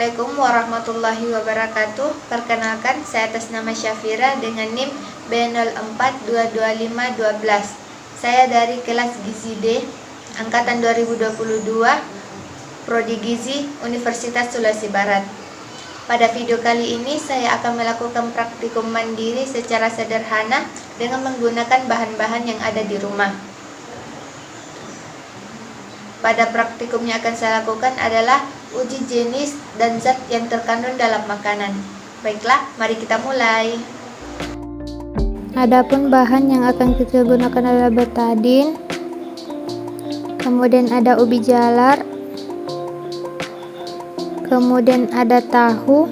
Assalamualaikum warahmatullahi wabarakatuh. Perkenalkan, saya atas nama Syafira dengan NIM B04225212. Saya dari kelas Gizi D, angkatan 2022, Prodi Gizi, Universitas Sulawesi Barat. Pada video kali ini saya akan melakukan praktikum mandiri secara sederhana dengan menggunakan bahan-bahan yang ada di rumah. Pada praktikum yang akan saya lakukan adalah uji jenis dan zat yang terkandung dalam makanan. Baiklah, mari kita mulai. Adapun bahan yang akan kita gunakan adalah betadin, kemudian ada ubi jalar, kemudian ada tahu,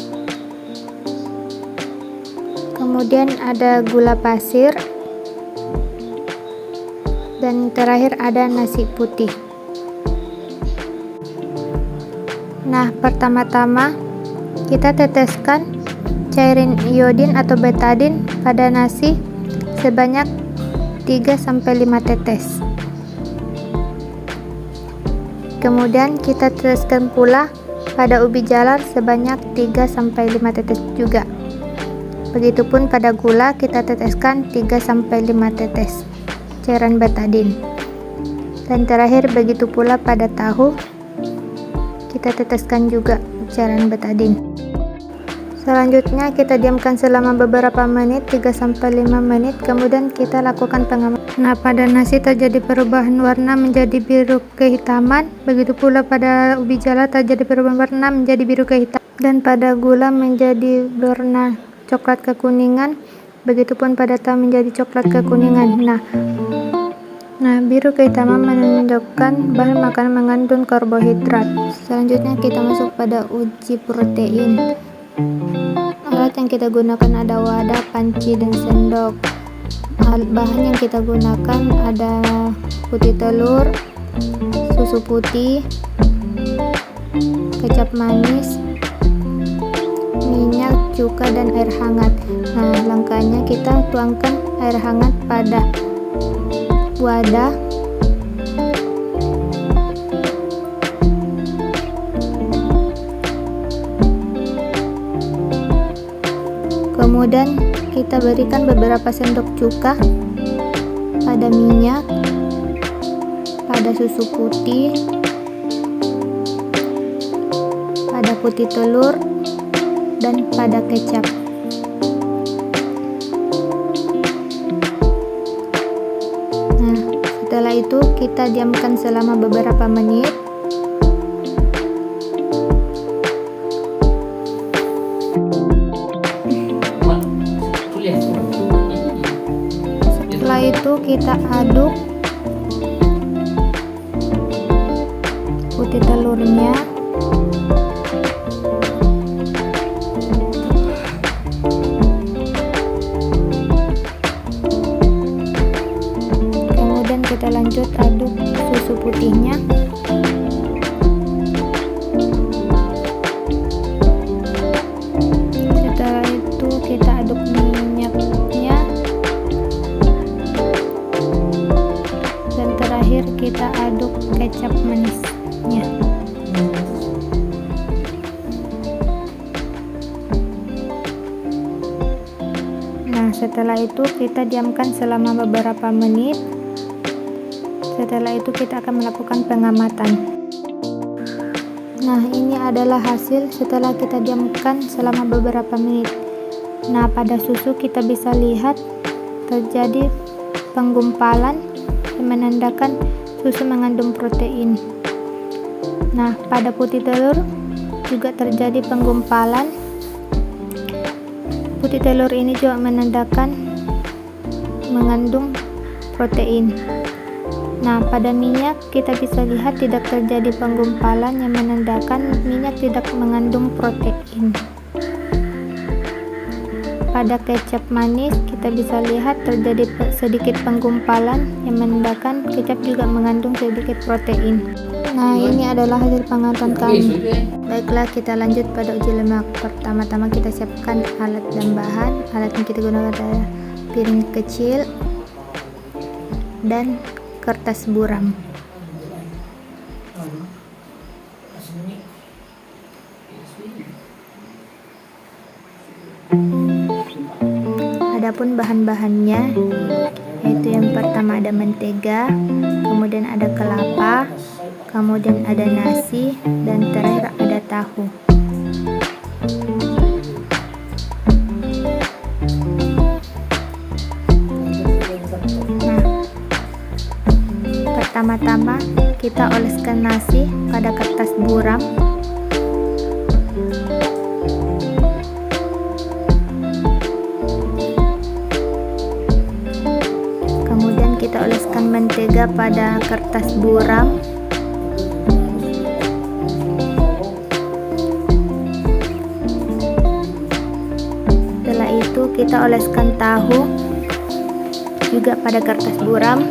kemudian ada gula pasir, dan terakhir ada nasi putih. Nah, pertama-tama kita teteskan cairan iodin atau betadin pada nasi sebanyak 3-5 tetes. Kemudian kita teteskan pula pada ubi jalar sebanyak 3-5 tetes juga. Begitupun pada gula kita teteskan 3-5 tetes cairan betadin. Dan terakhir begitu pula pada tahu, kita teteskan juga cairan betadin. Selanjutnya kita diamkan selama beberapa menit, 3-5 menit, kemudian kita lakukan pengamatan. Nah, pada nasi terjadi perubahan warna menjadi biru kehitaman, begitu pula pada ubi jalar terjadi perubahan warna menjadi biru kehitaman, dan pada gula menjadi berwarna coklat kekuningan, begitupun pada tahu menjadi coklat kekuningan. Nah, biru kehitaman menunjukkan bahan makanan mengandung karbohidrat. Selanjutnya kita masuk pada uji protein. Alat yang kita gunakan ada wadah, panci, dan sendok. Bahan yang kita gunakan ada putih telur, susu putih, kecap manis, minyak, cuka, dan air hangat. Nah, langkahnya kita tuangkan air hangat pada wadah, kemudian kita berikan beberapa sendok cuka pada minyak, pada susu putih, pada putih telur, dan pada kecap. Setelah itu kita diamkan selama beberapa menit. Setelah itu kita aduk putih telurnya, kita lanjut aduk susu putihnya, setelah itu kita aduk minyaknya, dan terakhir kita aduk kecap manisnya. Nah, setelah itu kita diamkan selama beberapa menit. Setelah itu kita akan melakukan pengamatan. Nah, ini adalah hasil setelah kita diamkan selama beberapa menit. Nah, pada susu kita bisa lihat terjadi penggumpalan yang menandakan susu mengandung protein. Nah, pada putih telur juga terjadi penggumpalan. Putih telur ini juga menandakan mengandung protein. Nah, pada minyak kita bisa lihat tidak terjadi penggumpalan yang menandakan minyak tidak mengandung protein. Pada kecap manis kita bisa lihat terjadi sedikit penggumpalan yang menandakan kecap juga mengandung sedikit protein. Nah, ini adalah hasil pengamatan kami. Baiklah, kita lanjut pada uji lemak. Pertama-tama kita siapkan alat dan bahan. Alat yang kita gunakan adalah piring kecil dan kertas buram. Adapun bahan-bahannya, yaitu yang pertama ada mentega, kemudian ada kelapa, kemudian ada nasi, dan terakhir ada tahu. Nah, pertama-tama kita oleskan nasi pada kertas buram. Kemudian kita oleskan mentega pada kertas buram. Setelah itu kita oleskan tahu juga pada kertas buram.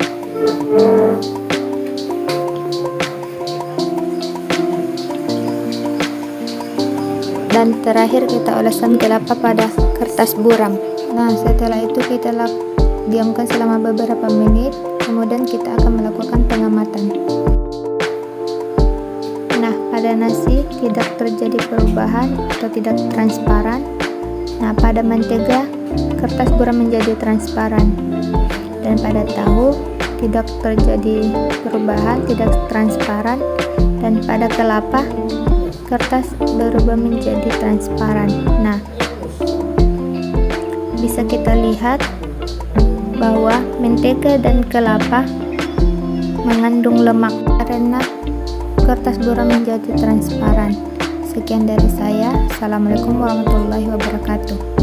Dan terakhir kita oleskan kelapa pada kertas buram. Nah, setelah itu kita diamkan selama beberapa menit, kemudian kita akan melakukan pengamatan. Nah, pada nasi tidak terjadi perubahan atau tidak transparan. Nah, pada mentega kertas buram menjadi transparan, dan pada tahu tidak terjadi perubahan, tidak transparan, dan pada kelapa kertas berubah menjadi transparan. Nah, bisa kita lihat bahwa mentega dan kelapa mengandung lemak karena kertas buram menjadi transparan. Sekian dari saya. Assalamualaikum warahmatullahi wabarakatuh.